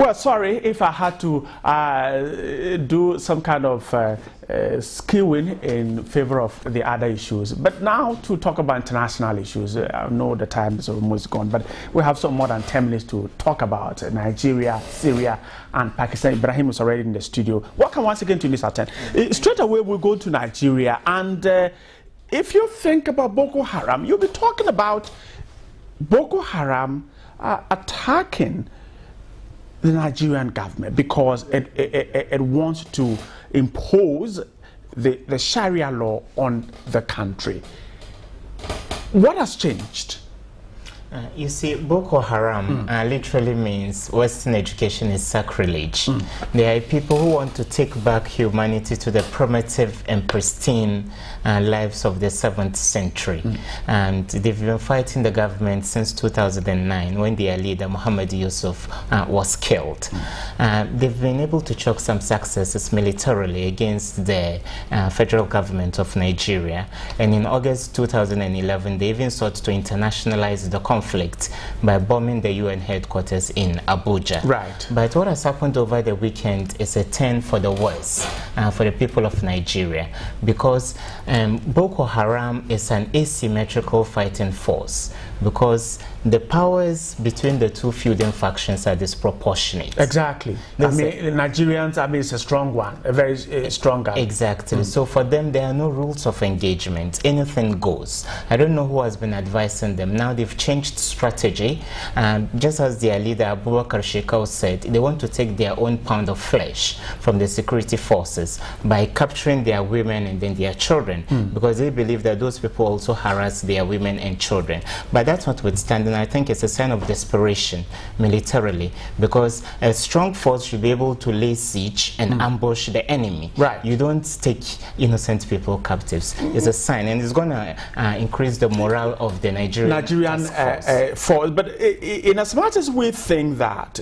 Well, sorry if I had to do some kind of skewing in favor of the other issues. But now to talk about international issues, I know the time is almost gone, but we have some more than 10 minutes to talk about Nigeria, Syria, and Pakistan. Ibrahim is already in the studio. Welcome once again to Mr. 10. Straight away, we'll go to Nigeria. And if you think about Boko Haram, you'll be talking about Boko Haram attacking the Nigerian government because it wants to impose the Sharia law on the country. What has changed? You see, Boko Haram literally means Western education is sacrilege. There are people who want to take back humanity to the primitive and pristine lives of the 7th century. And they've been fighting the government since 2009 when their leader, Muhammad Yusuf, was killed. They've been able to chalk some successes militarily against the federal government of Nigeria. And in August 2011, they even sought to internationalize the conflict by bombing the UN headquarters in Abuja. Right. But what has happened over the weekend is a turn for the worse for the people of Nigeria, because Boko Haram is an asymmetrical fighting force, because the powers between the two feuding factions are disproportionate. Exactly. I mean, the Nigerians, it's a strong one, a very strong guy. Exactly. So for them, there are no rules of engagement. Anything goes. I don't know who has been advising them. Now they've changed strategy. Just as their leader, Abubakar Shekau, said, they want to take their own pound of flesh from the security forces by capturing their women and then their children, because they believe that those people also harass their women and children. But that's notwithstanding, I think it's a sign of desperation militarily, because a strong force should be able to lay siege and ambush the enemy. Right. You don't take innocent people captives. It's a sign, and it's going to increase the morale of the Nigerian force. But in as much as we think that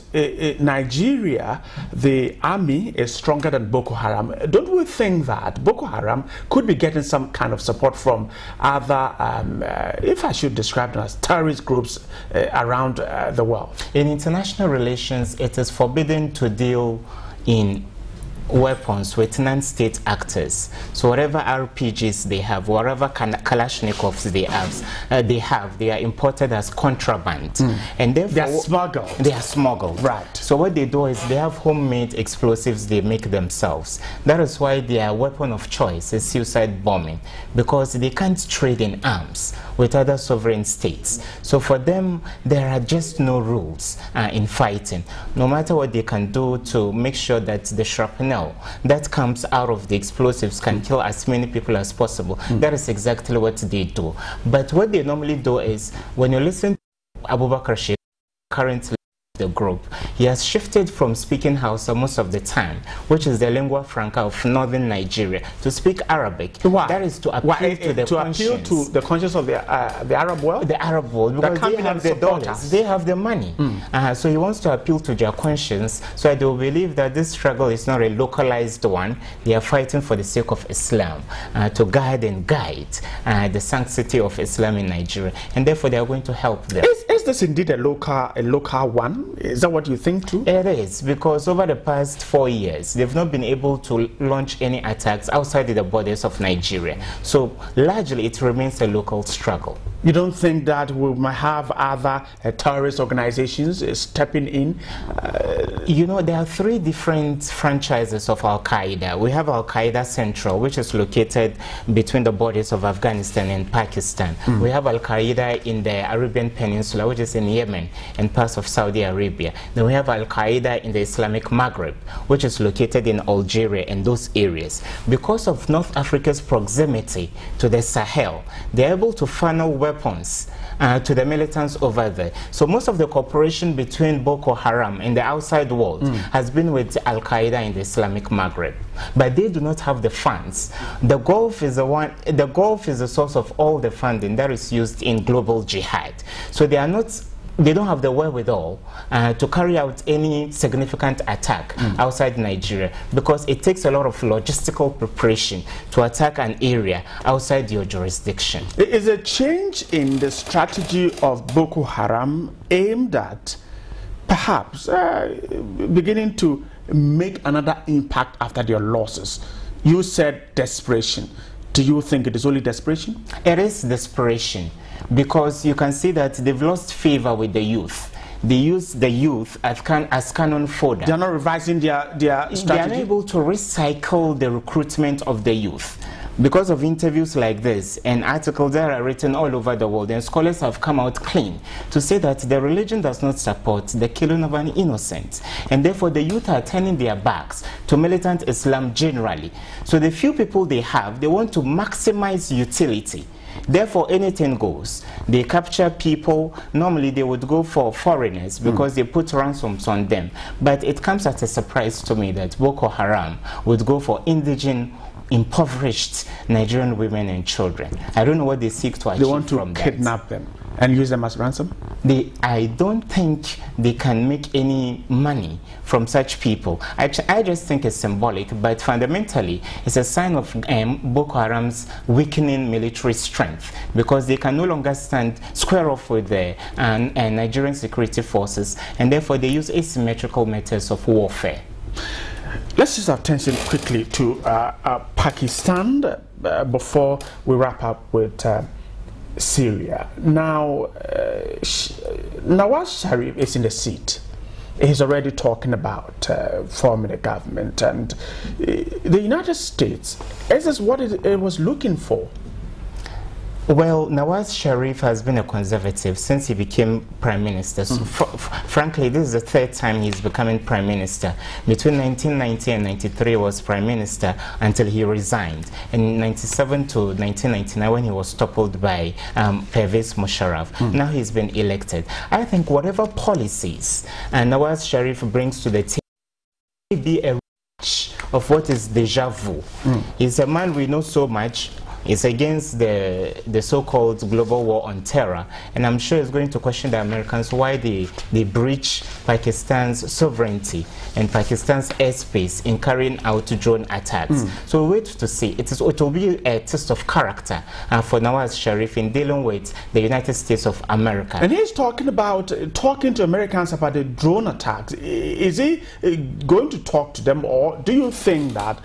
Nigeria, the army, is stronger than Boko Haram, don't we think that Boko Haram could be getting some kind of support from other, if I should describe them as terrorist groups around the world? In international relations, it is forbidden to deal in weapons with non-state actors. So whatever RPGs they have, whatever Kalashnikovs they are imported as contraband, and therefore they are smuggled. They are smuggled. Right. So what they do is they have homemade explosives they make themselves. That is why their weapon of choice is suicide bombing, because they can't trade in arms with other sovereign states. So for them, there are just no rules in fighting. No matter what they can do to make sure that the shrapnel that comes out of the explosives can kill as many people as possible. That is exactly what they do. But what they normally do is, when you listen to Abubakar Shekau, currently the group, he has shifted from speaking Hausa most of the time, which is the lingua franca of northern Nigeria, to speak Arabic. Why? That is to appeal to the conscience. Appeal to the conscience of the Arab world? The Arab world, because they have the dollars, they have the money. So he wants to appeal to their conscience, so they will believe that this struggle is not a localized one. They are fighting for the sake of Islam, to guide and guide the sanctity of Islam in Nigeria, and therefore they are going to help them. Is this indeed a local one? Is that what you think too? It is, because over the past 4 years, they've not been able to launch any attacks outside the borders of Nigeria. So largely it remains a local struggle. You don't think that we might have other terrorist organizations stepping in? You know, there are 3 different franchises of Al-Qaeda. We have Al-Qaeda Central, which is located between the borders of Afghanistan and Pakistan. We have Al-Qaeda in the Arabian Peninsula, which is in Yemen and parts of Saudi Arabia. Then we have Al-Qaeda in the Islamic Maghreb, which is located in Algeria and those areas. Because of North Africa's proximity to the Sahel, they're able to funnel weapons to the militants over there. So most of the cooperation between Boko Haram and the outside world has been with Al-Qaeda in the Islamic Maghreb. But they do not have the funds. The Gulf is the source of all the funding that is used in global jihad. So they don't have the wherewithal to carry out any significant attack outside Nigeria, because it takes a lot of logistical preparation to attack an area outside your jurisdiction. Is a change in the strategy of Boko Haram aimed at perhaps beginning to make another impact after their losses? You said desperation. Do you think it is only desperation? It is desperation, because you can see that they've lost favor with the youth. They use the youth as cannon fodder. They are not revising their strategy? They are unable to recycle the recruitment of the youth. Because of interviews like this and articles that are written all over the world, and scholars have come out clean to say that the religion does not support the killing of an innocent, and therefore the youth are turning their backs to militant Islam generally. So the few people they have, they want to maximize utility. Therefore, anything goes. They capture people. Normally, they would go for foreigners because they put ransoms on them. But it comes as a surprise to me that Boko Haram would go for indigenous, impoverished Nigerian women and children. I don't know what they seek to achieve. They want to kidnap them and use them as ransom? I don't think they can make any money from such people. I just think it's symbolic, but fundamentally it's a sign of Boko Haram's weakening military strength, because they can no longer square off with the Nigerian security forces, and therefore they use asymmetrical methods of warfare. Let's just have attention quickly to Pakistan before we wrap up with Syria. Now, Nawaz Sharif is in the seat. He's already talking about forming a government, and the United States, is this what it was looking for? Well, Nawaz Sharif has been a conservative since he became prime minister. So frankly, this is the third time he's becoming prime minister. Between 1990 and 93 he was prime minister until he resigned. In 97 to 1999 when he was toppled by Pervez Musharraf. Now he's been elected. I think whatever policies Nawaz Sharif brings to the table will be a reach of what is deja vu. He's a man we know so much. It's against the so-called global war on terror, and I'm sure it's going to question the Americans why they breach Pakistan's sovereignty and Pakistan's airspace in carrying out drone attacks. So we wait to see. It will be a test of character for Nawaz Sharif in dealing with the United States of America. And he's talking to Americans about the drone attacks. Is he going to talk to them, or do you think that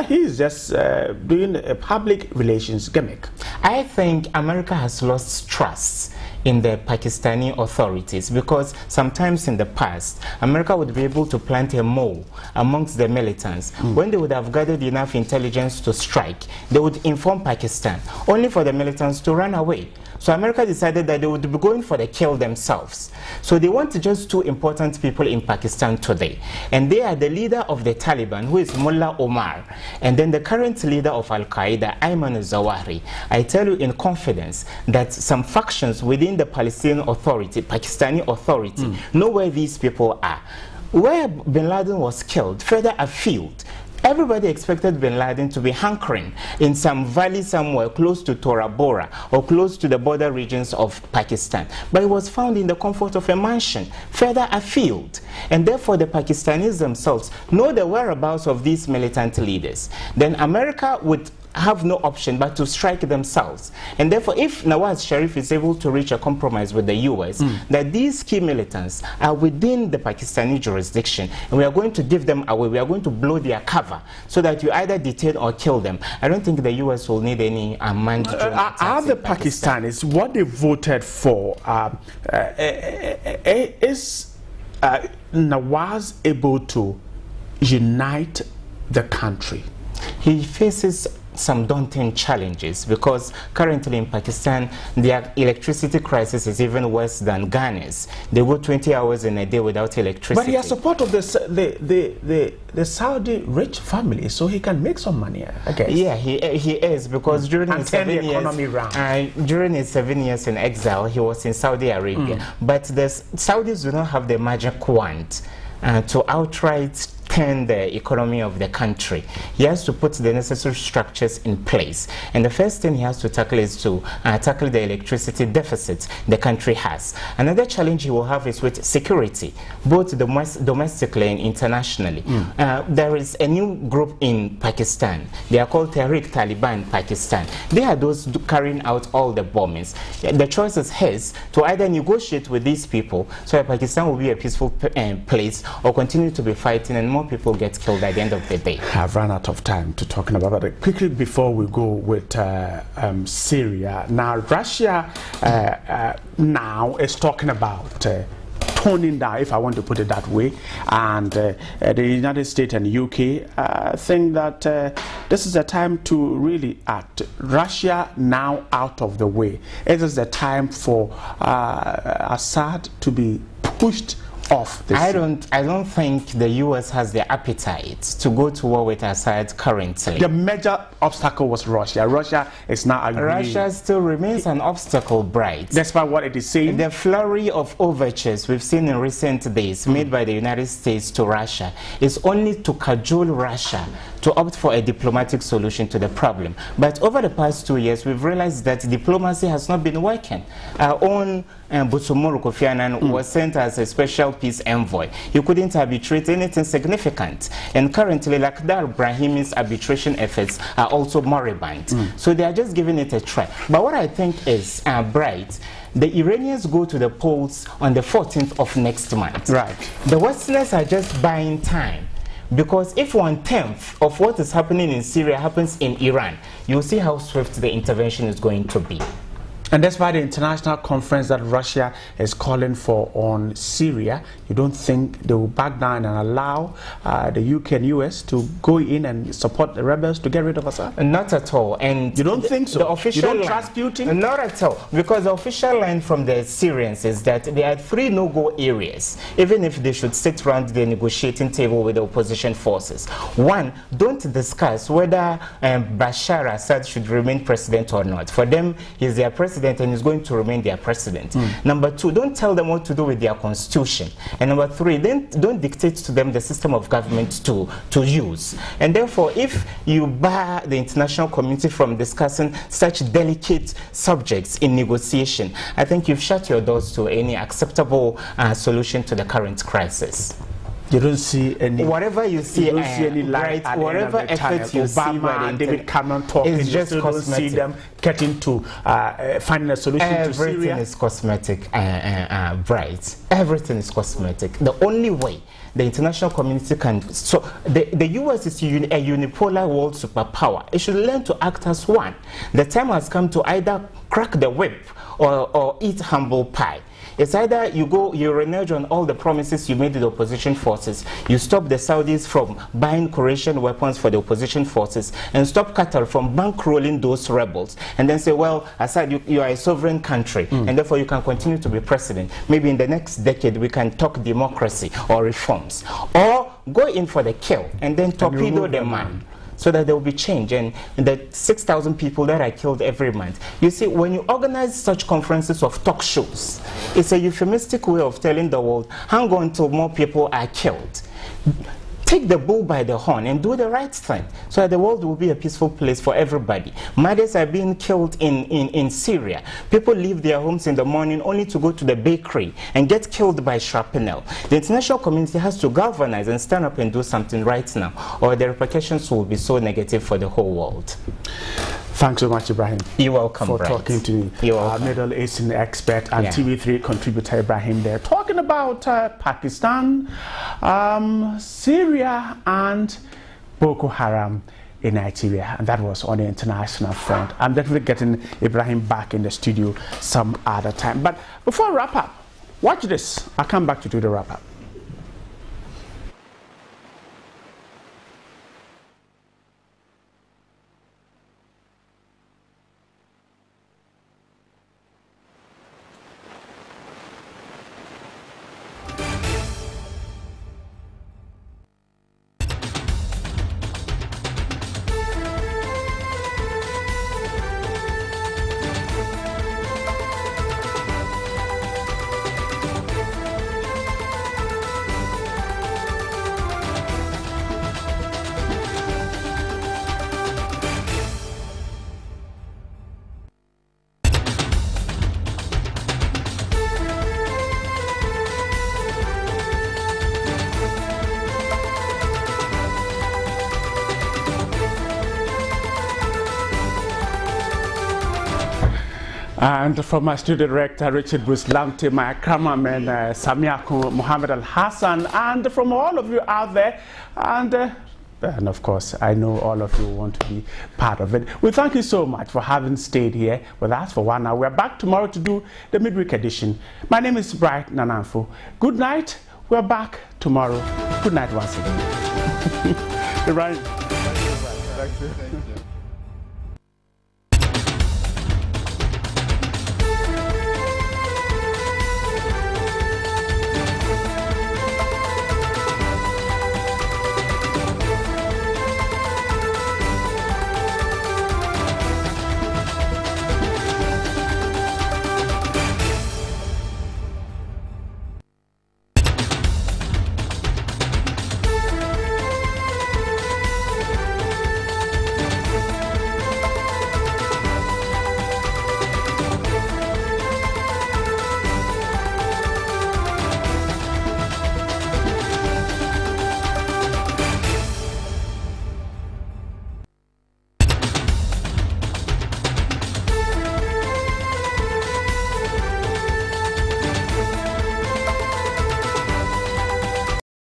he's just doing a public relations gimmick? I think America has lost trust in the Pakistani authorities, because sometimes in the past America would be able to plant a mole amongst the militants. When they would have gathered enough intelligence to strike, they would inform Pakistan, only for the militants to run away. So America decided that they would be going for the kill themselves. So they want just two important people in Pakistan today, and they are the leader of the Taliban, who is Mullah Omar, and then the current leader of Al-Qaeda, Ayman al-Zawahiri. I tell you in confidence that some factions within the Palestinian Authority, Pakistani Authority, know where these people are. Where bin Laden was killed, further afield, everybody expected bin Laden to be hankering in some valley somewhere close to Tora Bora or close to the border regions of Pakistan. But he was found in the comfort of a mansion further afield. And therefore the Pakistanis themselves know the whereabouts of these militant leaders. Then America would have no option but to strike themselves. And therefore, if Nawaz Sharif is able to reach a compromise with the US, that these key militants are within the Pakistani jurisdiction, and we are going to give them away, we are going to blow their cover, so that you either detain or kill them, I don't think the US will need any manned drone attacks. Are the Pakistanis, what they voted for, is Nawaz able to unite the country? He faces some daunting challenges, because currently in Pakistan their electricity crisis is even worse than Ghana's. They go 20 hours in a day without electricity. But he has support of the Saudi rich family, so he can make some money, I guess. Yeah, he is, because during his 7 years in exile, he was in Saudi Arabia. But the Saudis do not have the magic wand to outright turn the economy of the country, he has to put the necessary structures in place. And the first thing he has to tackle is to tackle the electricity deficit the country has. Another challenge he will have is with security, both domestically and internationally. There is a new group in Pakistan. They are called Tehrik-i-Taliban Pakistan. They are those carrying out all the bombings. The choice is his to either negotiate with these people so that Pakistan will be a peaceful place, or continue to be fighting and more people get killed at the end of the day. I've run out of time to talking about it. Quickly before we go with Syria, now Russia now is talking about toning down, if I want to put it that way, and the United States and UK think that this is the time to really act. Russia now out of the way. It is the time for Assad to be pushed off this. I don't think the US has the appetite to go to war with Assad currently. The major obstacle was Russia. Russia is now agreeing. Russia still remains an obstacle, Bright. Despite what it is saying. The flurry of overtures we've seen in recent days made by the United States to Russia is only to cajole Russia to opt for a diplomatic solution to the problem. But over the past 2 years, we've realized that diplomacy has not been working. Our own Butsumuru Kofi Annan was sent as a special peace envoy. He couldn't arbitrate anything significant. And currently, Lakhdar Brahimi's arbitration efforts are also moribund. So they are just giving it a try. But what I think is bright, the Iranians go to the polls on the 14th of next month. Right. The Westerners are just buying time. Because if 1/10 of what is happening in Syria happens in Iran, you'll see how swift the intervention is going to be. And that's why the international conference that Russia is calling for on Syria, you don't think they will back down and allow the UK and US to go in and support the rebels to get rid of Assad? Not at all. And you don't think so? The official you don't trust Putin? Not at all. Because the official line from the Syrians is that there are 3 no-go areas, even if they should sit around the negotiating table with the opposition forces. 1, don't discuss whether Bashar Assad should remain president or not. For them, he's their president and is going to remain their president. Number 2, don't tell them what to do with their constitution. And number 3, don't dictate to them the system of government to use. And therefore, if you bar the international community from discussing such delicate subjects in negotiation, I think you've shut your doors to any acceptable solution to the current crisis. You don't see any. Whatever you see, you don't see any light. Whatever effort you see, Obama and David Cameron talking, it's just you don't see them getting to finding a solution to Syria. Everything is cosmetic, Bright. Everything is cosmetic. The only way the international community can. So the US is a unipolar world superpower. It should learn to act as one. The time has come to either crack the whip or eat humble pie. It's either you renege on all the promises you made to the opposition forces, you stop the Saudis from buying Croatian weapons for the opposition forces, and stop Qatar from bankrolling those rebels, and then say, well, Assad, you are a sovereign country, and therefore you can continue to be president. Maybe in the next decade we can talk democracy or reforms. Or go in for the kill and then torpedo the man, so that there will be change. And the 6,000 people that are killed every month. You see, when you organize such conferences of talk shows, it's a euphemistic way of telling the world, hang on till more people are killed. Take the bull by the horn and do the right thing, so that the world will be a peaceful place for everybody. Mothers are being killed in Syria. People leave their homes in the morning only to go to the bakery and get killed by shrapnel. The international community has to galvanize and stand up and do something right now, or the repercussions will be so negative for the whole world. Thanks so much, Ibrahim. You're welcome, for talking to me. You're welcome. Middle Eastern expert and TV3 contributor Ibrahim there, talking about Pakistan, Syria, and Boko Haram in Nigeria. And that was on the international front. I'm definitely getting Ibrahim back in the studio some other time. But before I wrap up, watch this. I'll come back to do the wrap up. And from my studio director, Richard Bruce Lamte, my cameraman, Samiaku Muhammad Al-Hassan, and from all of you out there, and of course, I know all of you want to be part of it. We thank you so much for having stayed here with us for 1 hour. We're back tomorrow to do the midweek edition. My name is Bright Nananfo. Good night. We're back tomorrow. Good night once again. Right. Thank you.